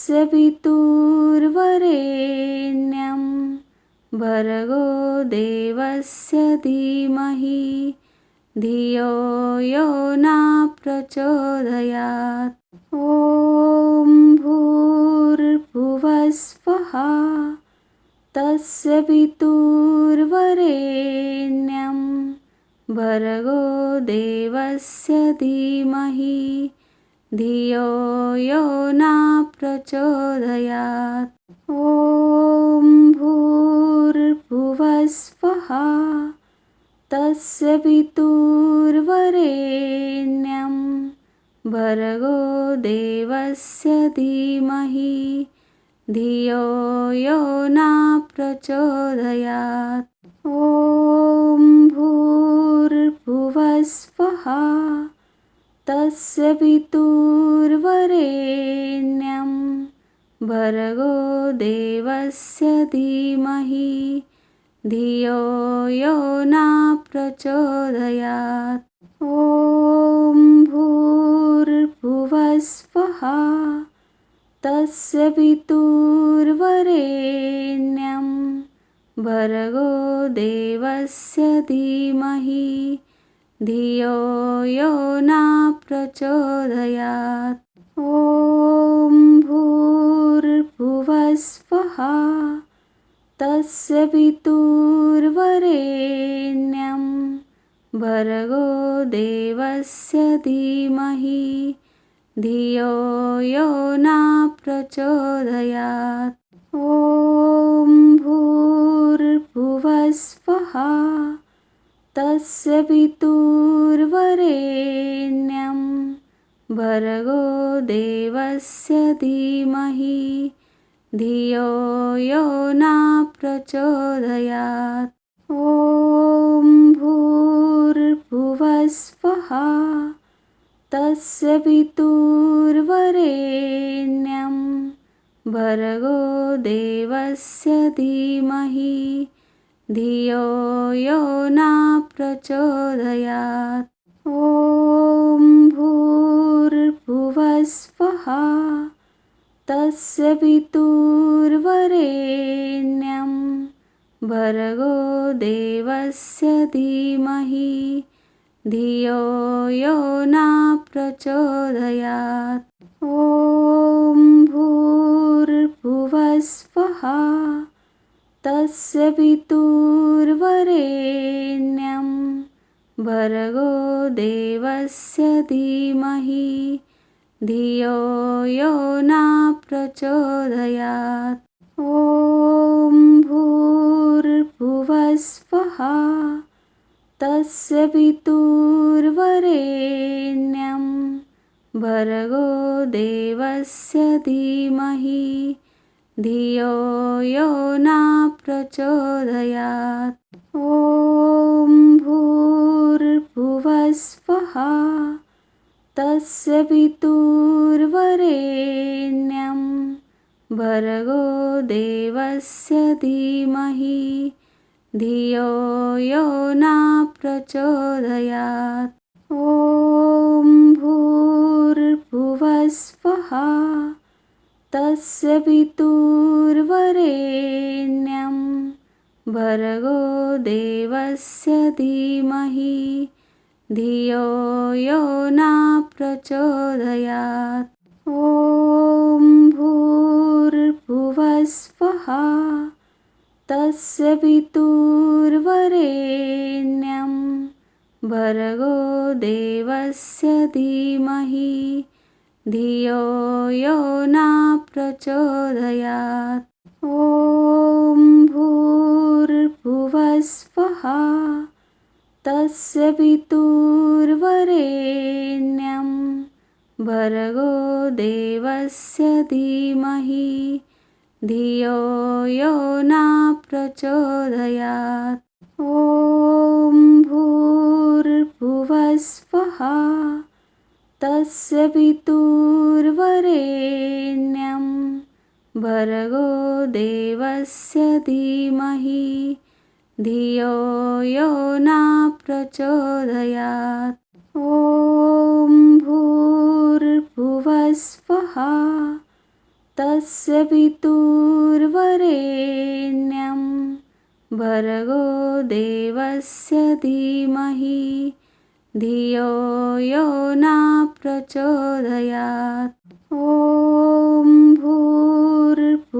तस्य पितुर्वरेण्यं भर्गो देवस्य धीमहि धियो यो न प्रचोदयात्। ॐ भूर्भुवः स्वः तस्य पितुर्वरेण्यं भर्गो देवस्य धीमहि धियो यो न प्रचोदयात्। ॐ भूर्भुवः स्वः तस्य पितुर्वरेण्यं भर्गो देवस्य धीमहि धियो यो न प्रचोदयात्। ॐ भूर्भुवः स्वः तस्य पितुर्वरेण्यं भर्गो देवस्य धीमहि धियो यो न प्रचोदयात्। ॐ भूर्भुवः स्वः तस्य पितुर्वरेण्यं भर्गो देवस्य धीमहि धियो यो न प्रचोदयात्। ॐ भूर्भुवः स्वः तस्य पितुर्वरेण्यं भर्गो देवस्य धीमहि धियो यो न प्रचोदयात्। ॐ भूर्भुवः स्वः तस्य पितुर्वरेण्यं भर्गो देवस्य धीमहि धियो यो न प्रचोदयात्। ॐ भूर्भुवः स्वः तस्य पितुर्वरेण्यं भर्गो देवस्य धीमहि धियो यो न प्रचोदयात्। ॐ भूर्भुवः स्वः तस्य पितुर्वरेण्यं भर्गो देवस्य धीमहि धियो यो न प्रचोदयात्। ॐ भूर्भुवः स्वः तस्य पितुर्वरेण्यं भर्गो देवस्य धीमहि धियो यो न प्रचोदयात्। ॐ भूर्भुवः स्वः तस्य पितुर्वरेण्यं भर्गो देवस्य धीमहि धियो यो न प्रचोदयात्। ॐ भूर्भुवः स्वः तस्य पितुर्वरेण्यं भर्गो देवस्य धीमहि धियो यो न प्रचोदयात्। ॐ भूर्भुवः स्वः तस्य पितुर्वरेण्यं भर्गो देवस्य धीमहि धियो यो न प्रचोदयात्। ॐ भूर्भुवः स्वः तस्य पितुर्वरेण्यं भर्गो देवस्य धीमहि धियो यो न प्रचोदयात्। ॐ भूर्भुवः स्वः तस्य पितुर्वरेण्यं भर्गो देवस्य धीमहि धियो यो न प्रचोदयात्। ॐ भूर्भुवः स्वः तस्य पितुर्वरेण्यं भर्गो देवस्य धीमहि धियो यो न प्रचोदयात्। ॐ भूर्भुवः स्वः तस्य तस्य पितुर्वरेण्यं भर्गो देवस्य धीमहि धियो यो न प्रचोदयात्। ॐ भूर्भुवस्वः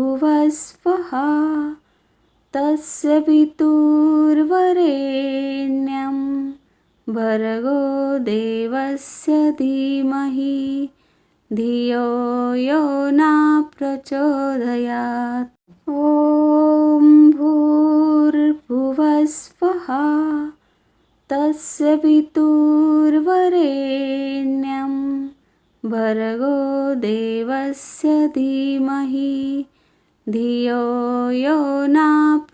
तस्य पितुर्वरेण्यं भर्गो देवस्य धीमहि धियो यो न प्रचोदयात्। ॐ भूर्भुवस्वः तस्य पितुर्वरेण्यं भर्गो देवस्य धीमहि धियो यो न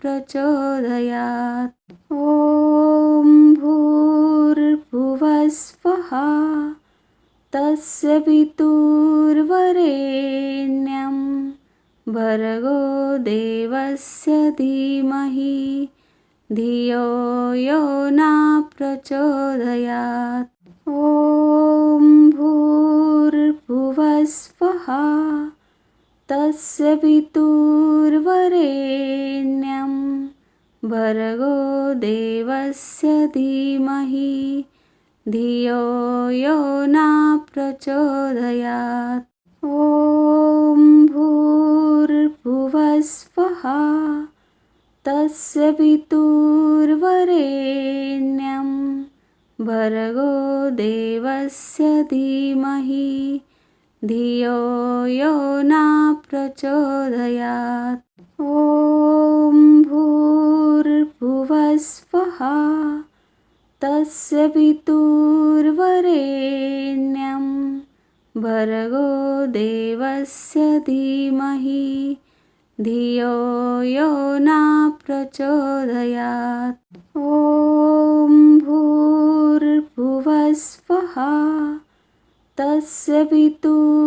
प्रचोदयात्। ॐ भूर्भुवस्वः तस्य पितुर्वरेण्यं भर्गो देवस्य धीमहि धियो यो न प्रचोदयात्। ॐ भूर्भुवस्वः तस्य पितुर्वरेण्यं भर्गो देवस्य धीमहि धियो यो न प्रचोदयात्। ॐ भूर्भुवस्वः तस्य पितुर्वरेण्यं भर्गो देवस्य धीमहि धियो यो न प्रचोदयात्। ॐ भूर्भुवस्वः तस्य पितुर्वरेण्यं भर्गो देवस्य धीमहि धियो यो न प्रचोदयात्। ॐ भूर्भुवस्वः तस्य पितुर्वरेण्यं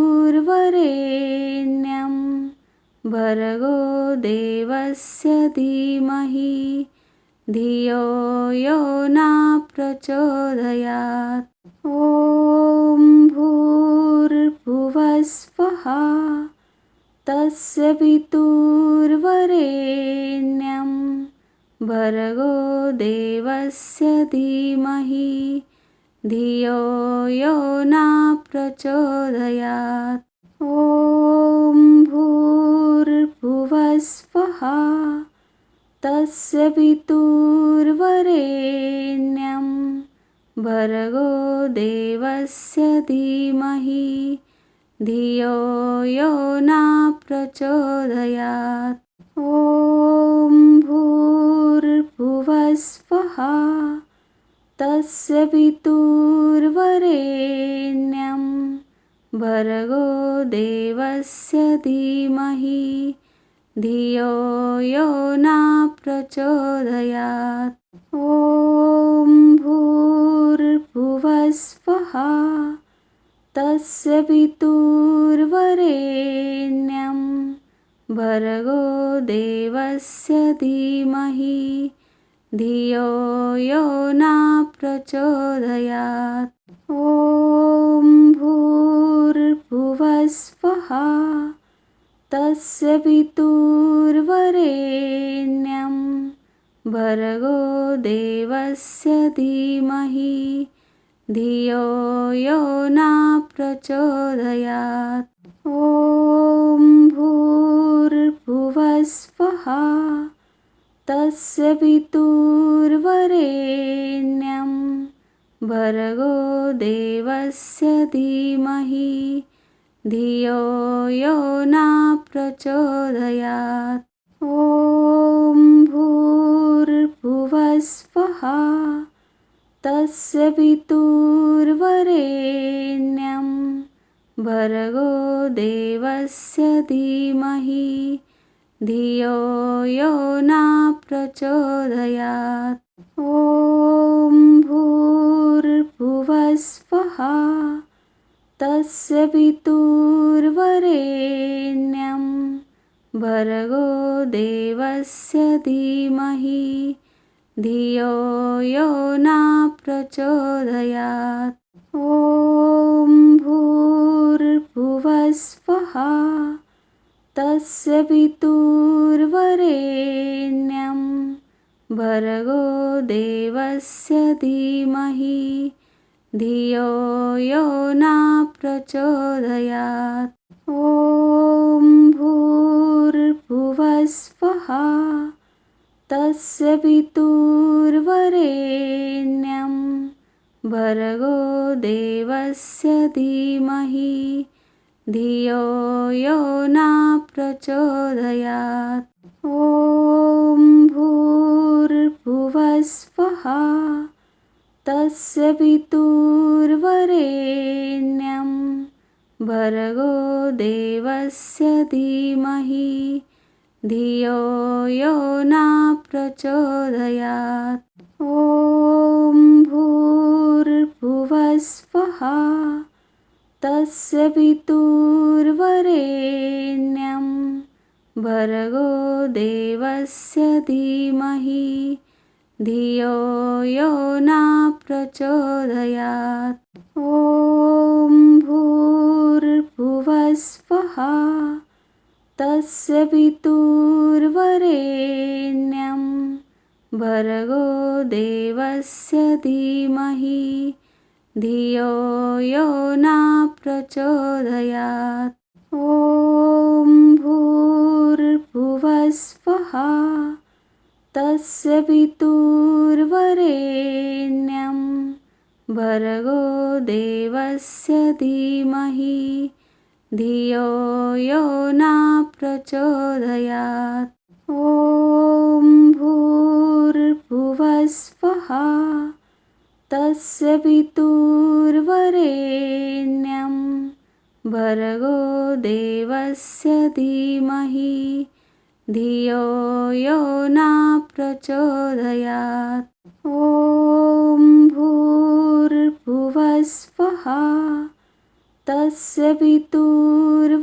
भर्गो देवस्य धीमहि धियो यो न प्रचोदयात्। ॐ भूर्भुवस्वः तस्य पितुर्वरेण्यं भर्गो देवस्य धीमहि धियो यो न प्रचोदयात्। ॐ भूर्भुवस्वः तस्य पितुर्वरेण्यं भर्गो देवस्य धीमहि धियो यो न प्रचोदयात्। ॐ भूर्भुवस्वः तस्य पितुर्वरेण्यं भर्गो देवस्य धीमहि धियो यो न प्रचोदयात्। ॐ भूर्भुवस्वः तस्य पितुर्वरेण्यं भर्गो देवस्य धीमहि धियो यो न प्रचोदयात्। ॐ भूर्भुवस्वः तस्य पितुर्वरेण्यं भर्गो देवस्य धीमहि धियो यो न प्रचोदयात्। ॐ भूर्भुवस्वः तस्य पितुर्वरेण्यं भर्गो देवस्य धीमहि धियो यो न प्रचोदयात्। ॐ भूर्भुवस्वः तस्य पितुर्वरेण्यं भर्गो देवस्य धीमहि धियो यो न प्रचोदयात्। ॐ भूर्भुवस्वः तस्य पितुर्वरेण्यं भर्गो देवस्य धीमहि धियो यो न प्रचोदयात्। ॐ भूर्भुवस्वः तस्य पितुर्वरेण्यं भर्गो देवस्य धीमहि धियो यो न प्रचोदयात्। ॐ भूर्भुवस्वः तस्य पितुर्वरेण्यं भर्गो देवस्य धीमहि धियो यो न प्रचोदयात्। ॐ भूर्भुवस्वः तस्य पितुर्वरेण्यं भर्गो देवस्य धीमहि धियो यो न प्रचोदयात्। ॐ भूर्भुवस्वः तस्य पितुर्वरेण्यं भर्गो देवस्य धीमहि धियो यो न प्रचोदयात्। ॐ भूर्भुवस्वः तस्य पितुर्वरेण्यं भर्गो देवस्य धीमहि धियो यो न प्रचोदयात्। ॐ भूर्भुवस्वः तस्य पितुर्वरेण्यं भर्गो देवस्य धीमहि धियो यो न प्रचोदयात्। ॐ भूर्भुवस्वः तस्य पितुर्वरेण्यं भर्गो देवस्य धीमहि धियो यो न प्रचोदयात्। ॐ भूर्भुवस्वः तस्य पितुर्वरेण्यं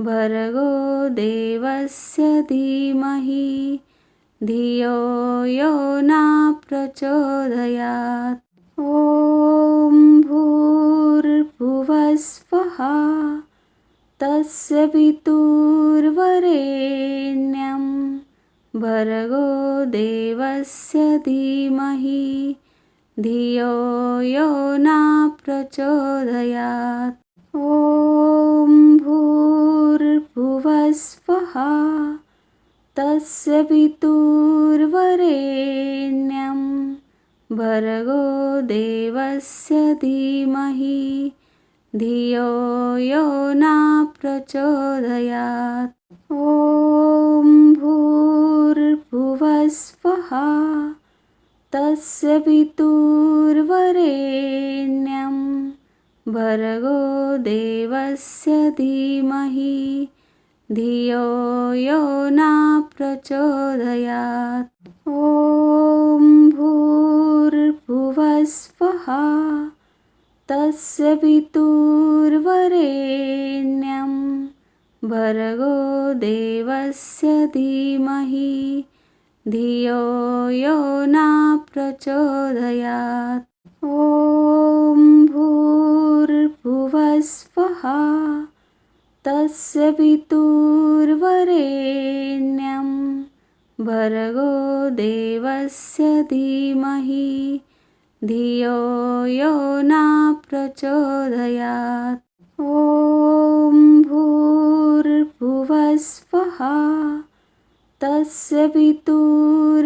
भर्गो देवस्य धीमहि धियो यो न प्रचोदयात्। ॐ भूर्भुवस्वः तस्य पितुर्वरेण्यं भर्गो देवस्य धीमहि धियो यो न प्रचोदयात्। ॐ भूर्भुवस्वः तस्य पितुर्वरेण्यं भर्गो देवस्य धीमहि धियो यो न प्रचोदयात्। ॐ भूर्भुवस्वः तस्य पितुर्वरेण्यं भर्गो देवस्य धीमहि धियो यो न प्रचोदयात्। ॐ भूर्भुवस्वः तस्य पितुर्वरेण्यं भर्गो देवस्य धीमहि धियो यो न प्रचोदयात्। ॐ भूर्भुवस्वः तस्य पितुर्वरेण्यं भर्गो देवस्य धीमहि धियो यो न प्रचोदयात्। ॐ भूर्भुवस्वः तस्य पितुर्वरेण्यं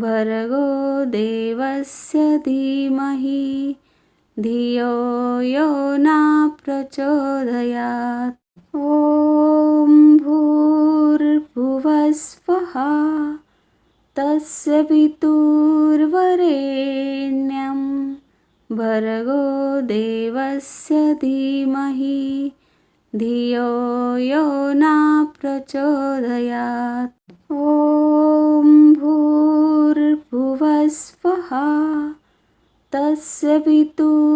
भर्गो देवस्य धीमहि धियो यो न प्रचोदयात्। ॐ भूर्भुवस्वः तस्य पितुर्वरेण्यं भर्गो देवस्य धीमहि धियो यो न प्रचोदयात्। ॐ भूर्भुवस्वः तस्य पितुर्वरेण्यं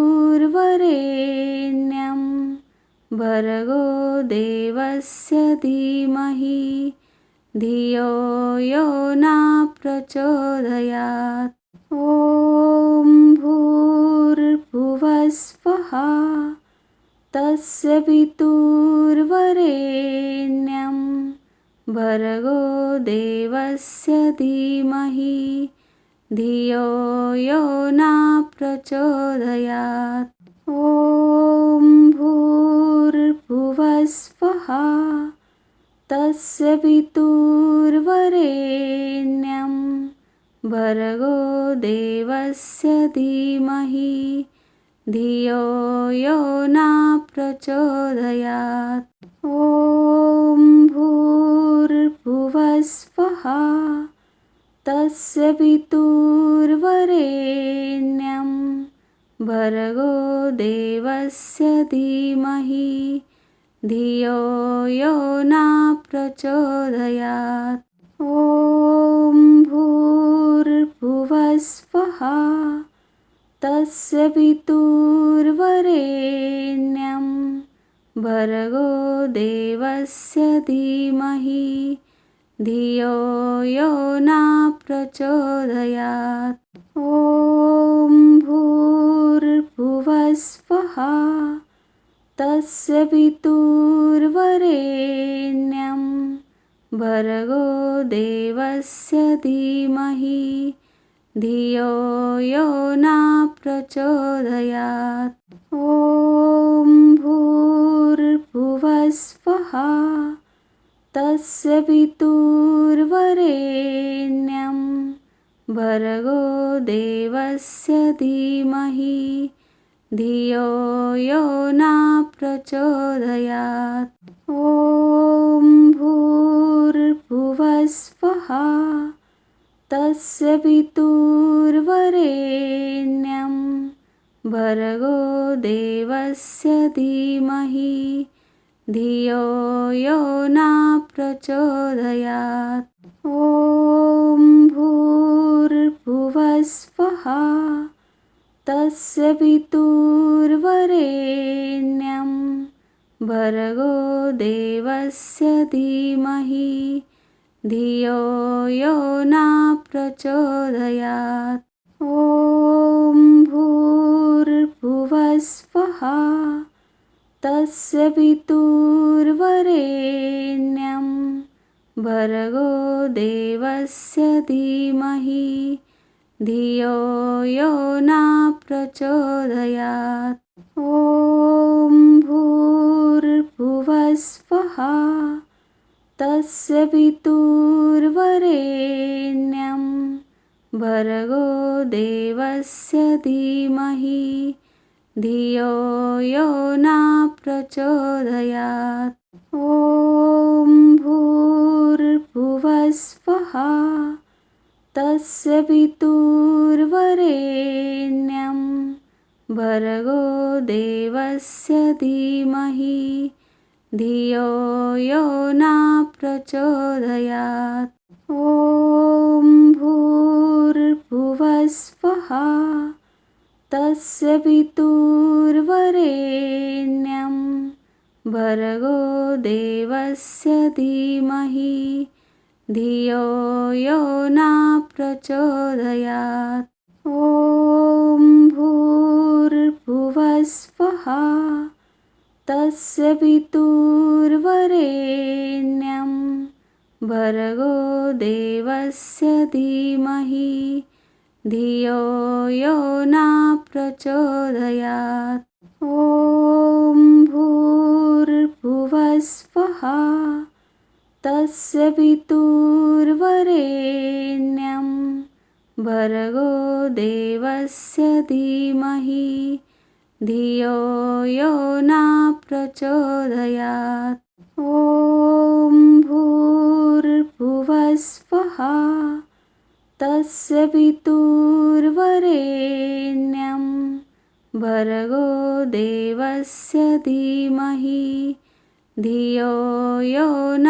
भर्गो देवस्य धीमहि धियो यो न प्रचोदयात्। ॐ भूर्भुवस्वः तस्य पितुर्वरेण्यं भर्गो देवस्य धीमहि धियो यो न प्रचोदयात्। ॐ भूर्भुवस्वः तस्य पितुर्वरेण्यं भर्गो देवस्य धीमहि धियो यो न प्रचोदयात्। ॐ भूर्भुवस्वः तस्य पितुर्वरेण्यं भर्गो देवस्य धीमहि धियो यो न प्रचोदयात्। ॐ भूर्भुवस्वः तस्य पितुर्वरेण्यं भर्गो देवस्य धीमहि धियो यो न प्रचोदयात्। ॐ भूर्भुवस्वः तस्य पितुर्वरेण्यं भर्गो देवस्य धीमहि धियो यो न प्रचोदयात्। ॐ भूर्भुवस्वः तस्य पितुर्वरेण्यं भर्गो देवस्य धीमहि धियो यो न प्रचोदयात्। ॐ भूर्भुवस्वः तस्य पितुर्वरेण्यं भर्गो देवस्य धीमहि धियो यो न प्रचोदयात्। ॐ भूर्भुवस्वः तस्य पितुर्वरेण्यं भर्गो देवस्य धीमहि धियो यो न प्रचोदयात्। ॐ भूर्भुवस्वः तस्य पितुर्वरेण्यं भर्गो देवस्य धीमहि धियो यो न प्रचोदयात्। ॐ भूर्भुवस्वः तस्य पितुर्वरेण्यं भर्गो देवस्य धीमहि धियो यो न प्रचोदयात्। ॐ भूर्भुवस्वः तस्य पितुर्वरेण्यं भर्गो देवस्य धीमहि धियो यो न प्रचोदयात्। ॐ भूर्भुवस्वः तस्य पितुर्वरेण्यं भर्गो देवस्य धीमहि धियो यो न प्रचोदयात्। ॐ भूर्भुवस्वः तस्य पितुर्वरेण्यं भर्गो देवस्य धीमहि धियो यो न प्रचोदयात्। ॐ भूर्भुवस्वः तस्य पितुर्वरेण्यं भर्गो देवस्य धीमहि धियो यो न प्रचोदयात्। ॐ भूर्भुवस्वः तस्य पितुर्वरेण्यं भर्गो देवस्य धीमहि धियो यो न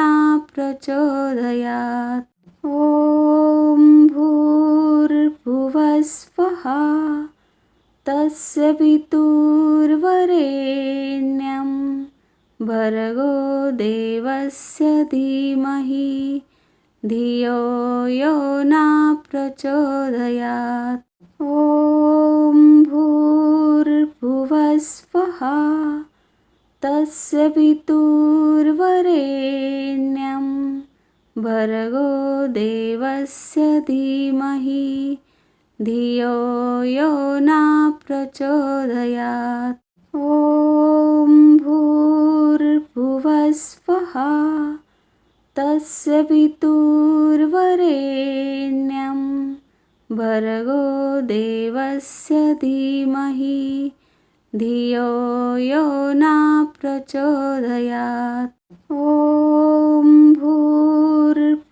प्रचोदयात्। ॐ भूर्भुवस्वः तस्य पितुर्वरेण्यं भर्गो देवस्य धीमहि धियो यो न प्रचोदयात्। ॐ भूर्भुवस्वः तस्य पितुर्वरेण्यं भर्गो देवस्य धीमहि धियो यो न प्रचोदयात्। ॐ भूर्भुवस्वः तस्य पितुर्वरेण्यं भर्गो देवस्य धीमहि धियो यो न प्रचोदयात्। ॐ भूर्भुवस्वः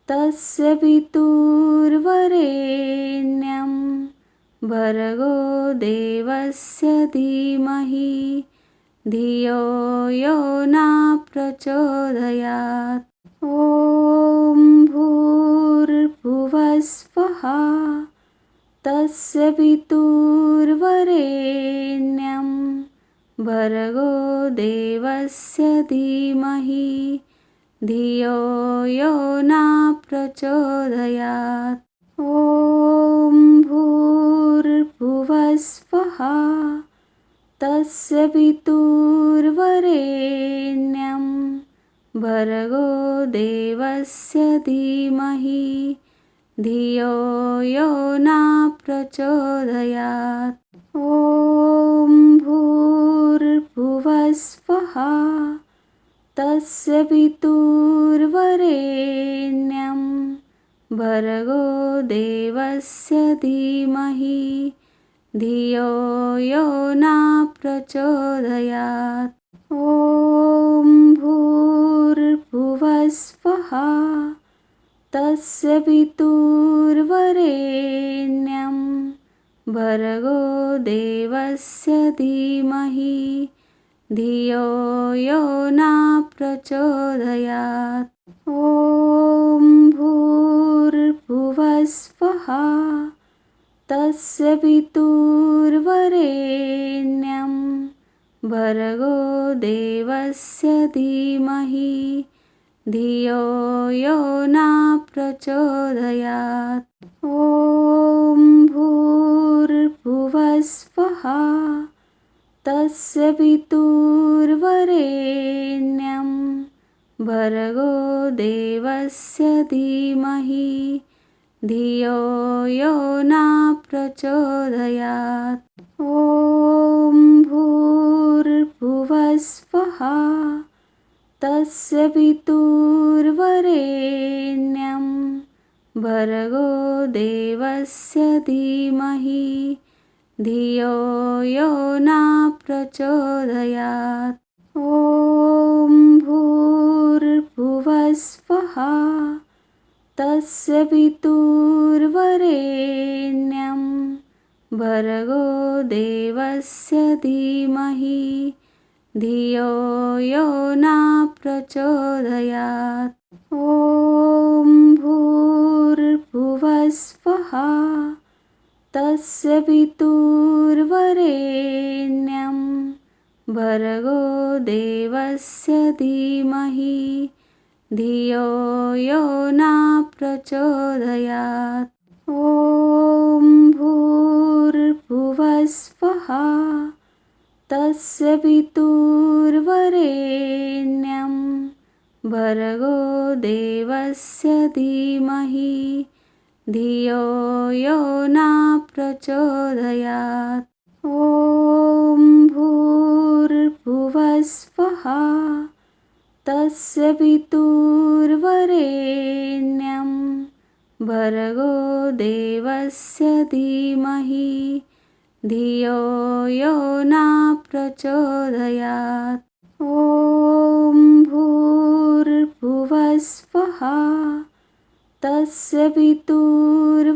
तस्य पितुर्वरेण्यं भर्गो देवस्य धीमहि धियो यो न प्रचोदयात्। ॐ भूर्भुवस्वः तस्य पितुर्वरेण्यं भर्गो देवस्य धीमहि धियो यो न प्रचोदयात्। ॐ भूर्भुवस्वः तस्य पितुर्वरेण्यं भर्गो देवस्य धीमहि धियो यो न प्रचोदयात्। ॐ भूर्भुवस्वः तस्य पितुर्वरेण्यं भर्गो देवस्य धीमहि धियो यो न प्रचोदयात्। ॐ भूर्भुवस्वः तस्य पितुर्वरेण्यं भर्गो देवस्य धीमहि धियो यो न प्रचोदयात्। ॐ भूर्भुवस्वः तस्य पितुर्वरेण्यं भर्गो देवस्य धीमहि धियो यो न प्रचोदयात्। ॐ भूर्भुवस्वः तस्य पितुर्वरेण्यं भर्गो देवस्य धीमहि धियो यो न प्रचोदयात्। ॐ भूर्भुवस्वः तस्य पितुर्वरेण्यं भर्गो देवस्य धीमहि धियो यो न प्रचोदयात्। ॐ भूर्भुवस्वः तस्य पितुर्वरेण्यं भर्गो देवस्य धीमहि धियो यो न प्रचोदयात्। ॐ भूर्भुवस्वः तस्य पितुर्वरेण्यं भर्गो देवस्य धीमहि धियो यो न प्रचोदयात्। ॐ भूर्भुवस्वः तस्य पितुर्वरेण्यं भर्गो देवस्य धीमहि धियो यो न प्रचोदयात्। ॐ भूर्भुवस्वः तस्य पितुर्वरेण्यं भर्गो देवस्य धीमहि धियो यो न प्रचोदयात्। ॐ भूर्भुवस्वः तस्य पितुर्वरेण्यं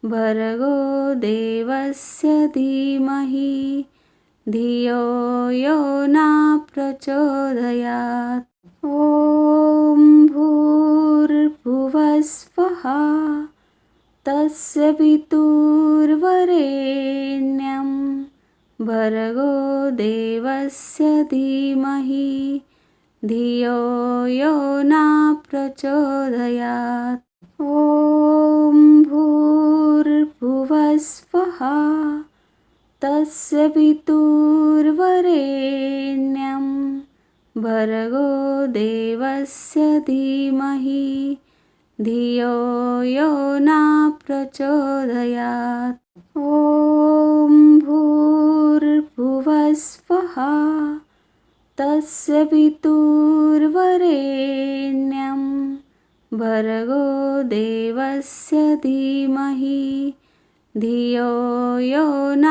भर्गो देवस्य धीमहि धियो यो न प्रचोदयात्। ॐ भूर्भुवस्वः तस्य पितुर्वरेण्यं भर्गो देवस्य धीमहि धियो यो न प्रचोदयात्। ॐ भूर्भुवस्वः तस्य पितुर्वरेण्यं भर्गो देवस्य धीमहि धियो यो न प्रचोदयात्। ॐ भूर्भुवस्वः तस्य पितुर्वरेण्यं भर्गो देवस्य धीमहि धियो यो न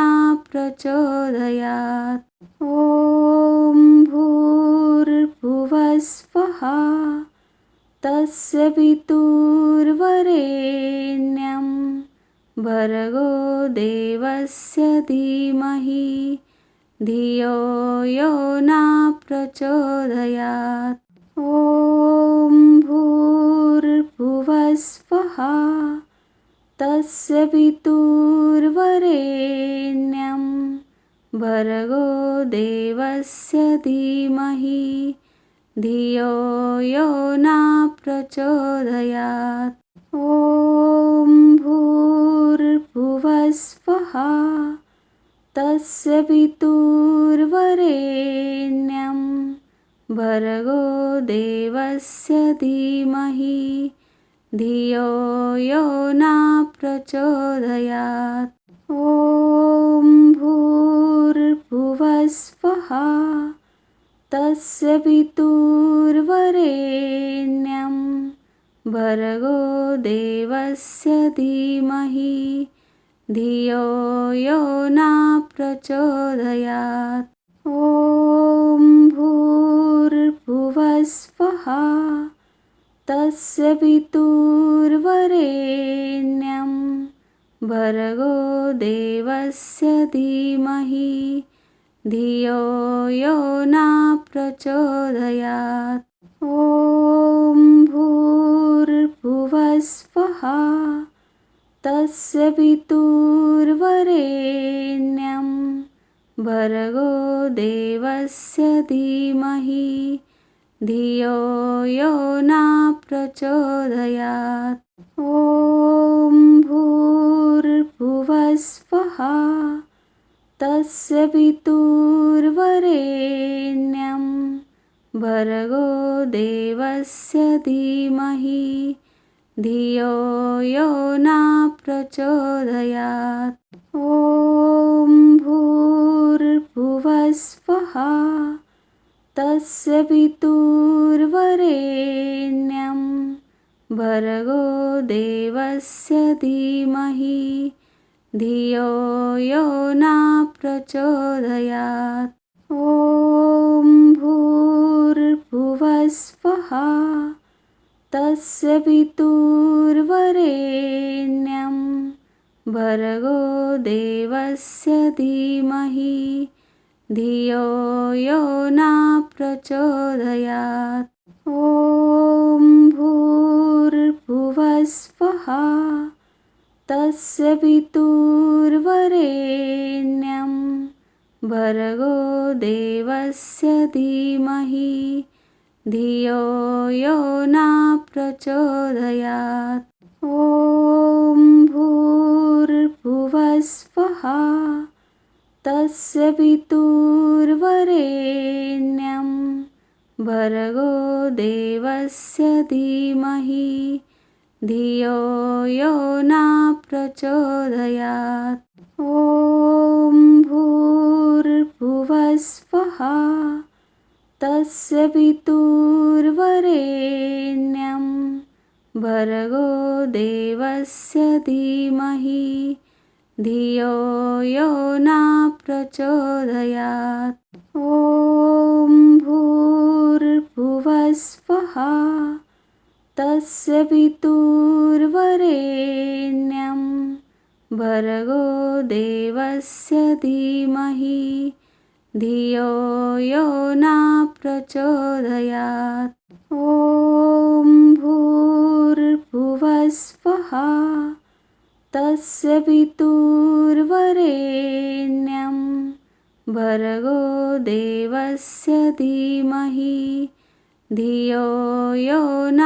प्रचोदयात्। ॐ भूर्भुवस्वः तस्य पितुर्वरेण्यं भर्गो देवस्य धीमहि धियो यो न प्रचोदयात्। ॐ भूर्भुवस्वः तस्य पितुर्वरेण्यं भर्गो देवस्य धीमहि धियो यो न प्रचोदयात्। ॐ भूर्भुवस्वः तस्य पितुर्वरेण्यं भर्गो देवस्य धीमहि धियो यो न प्रचोदयात्। ॐ भूर्भुवस्वः तस्य पितुर्वरेण्यं भर्गो देवस्य धीमहि धियो यो न प्रचोदयात्। ॐ भूर्भुवस्वः तस्य पितुर्वरेण्यं भर्गो देवस्य धीमहि धियो यो न प्रचोदयात्। ॐ भूर्भुवस्वः तस्य पितुर्वरेण्यं भर्गो देवस्य धीमहि धियो यो न प्रचोदयात्। ॐ भूर्भुवस्वः तस्य पितुर्वरेण्यं भर्गो देवस्य धीमहि धियो यो न प्रचोदयात्। ॐ भूर्भुवस्वः तस्य पितुर्वरेण्यं भर्गो देवस्य धीमहि धियो यो न प्रचोदयात्। ॐ भूर्भुवस्वः तस्य पितुर्वरेण्यं भर्गो देवस्य धीमहि धियो यो न प्रचोदयात्। ॐ भूर्भुवस्वः तस्य पितुर्वरेण्यं भर्गो देवस्य धीमहि धियो यो न प्रचोदयात्। ॐ भूर्भुवस्वः तस्य पितुर्वरेण्यं भर्गो देवस्य धीमहि धियो यो न प्रचोदयात्। ॐ भूर्भुवस्वः तस्य पितुर्वरेण्यं भर्गो देवस्य धीमहि धियो यो न प्रचोदयात्। ॐ भूर्भुवस्वः तस्य पितुर्वरेण्यं भर्गो देवस्य धीमहि धियो यो न प्रचोदयात्। ॐ भूर्भुवस्वः तस्य पितुर्वरेण्यं भर्गो देवस्य धीमहि धियो यो न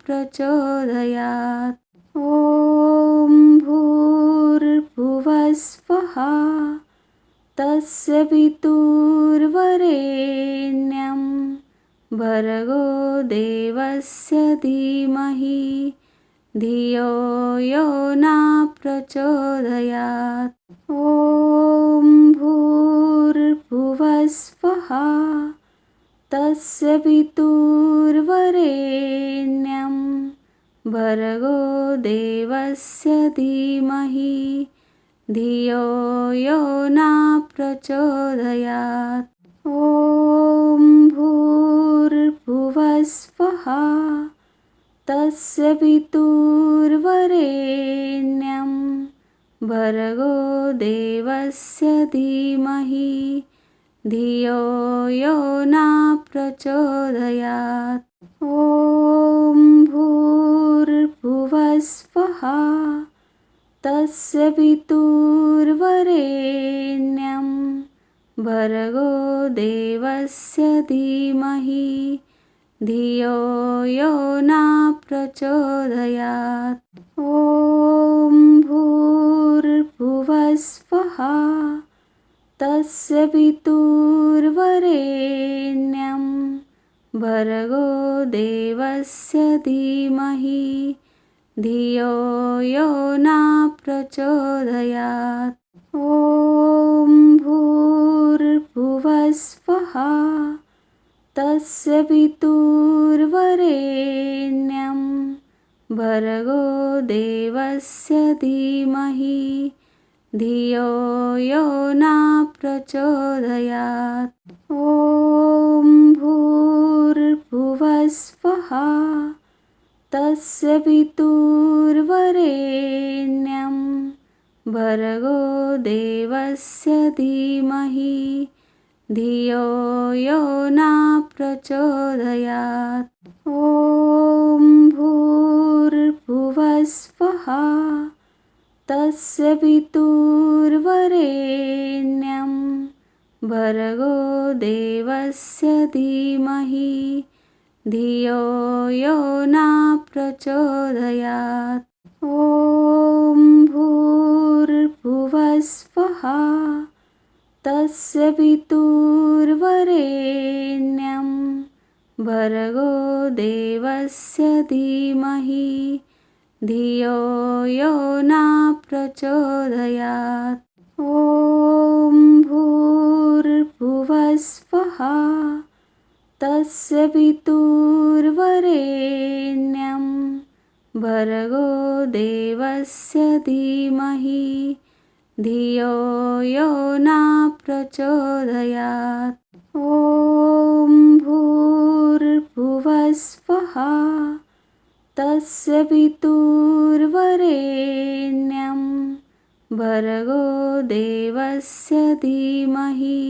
प्रचोदयात्। ॐ भूर्भुवस्वः तस्य पितुर्वरेण्यं भर्गो देवस्य धीमहि धियो यो न प्रचोदयात्। ॐ भूर्भुवस्वः तस्य पितुर्वरेण्यं भर्गो देवस्य धीमहि धियो यो न प्रचोदयात्। ॐ भूर्भुवस्वः तस्य पितुर्वरेण्यं भर्गो देवस्य धीमहि धियो यो न प्रचोदयात्। ॐ भूर्भुवस्वः तस्य पितुर्वरेण्यं भर्गो देवस्य धीमहि धियो यो न प्रचोदयात्। ॐ भूर्भुवस्वः तस्य पितुर्वरेण्यं भर्गो देवस्य धीमहि धियो यो न प्रचोदयात्। ॐ भूर्भुवस्वः तस्य पितुर्वरेण्यं भर्गो देवस्य धीमहि धियो यो न प्रचोदयात्। ॐ भूर्भुवस्वः तस्य पितुर्वरेण्यं भर्गो देवस्य धीमहि धियो यो न प्रचोदयात्। ॐ भूर्भुवस्वः तस्य पितुर्वरेण्यं भर्गो देवस्य धीमहि धियो यो न प्रचोदयात्। ॐ भूर्भुवस्वः तस्य पितुर्वरेण्यं भर्गो देवस्य धीमहि धियो यो न प्रचोदयात्। ॐ भूर्भुवस्वः तस्य पितुर्वरेण्यं भर्गो देवस्य धीमहि धियो यो न प्रचोदयात्। ॐ भूर्भुवस्वः तस्य पितुर्वरेण्यं भर्गो देवस्य धीमहि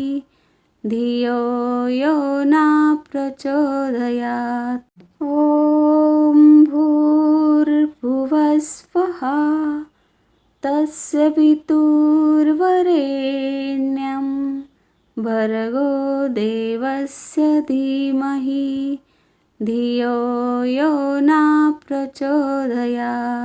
धियो यो न प्रचोदयात्। ॐ भूर्भुवस्वः तस्य पितुर्वरेण्यं भर्गो देवस्य धीमहि धियो यो न प्रचोदयात्।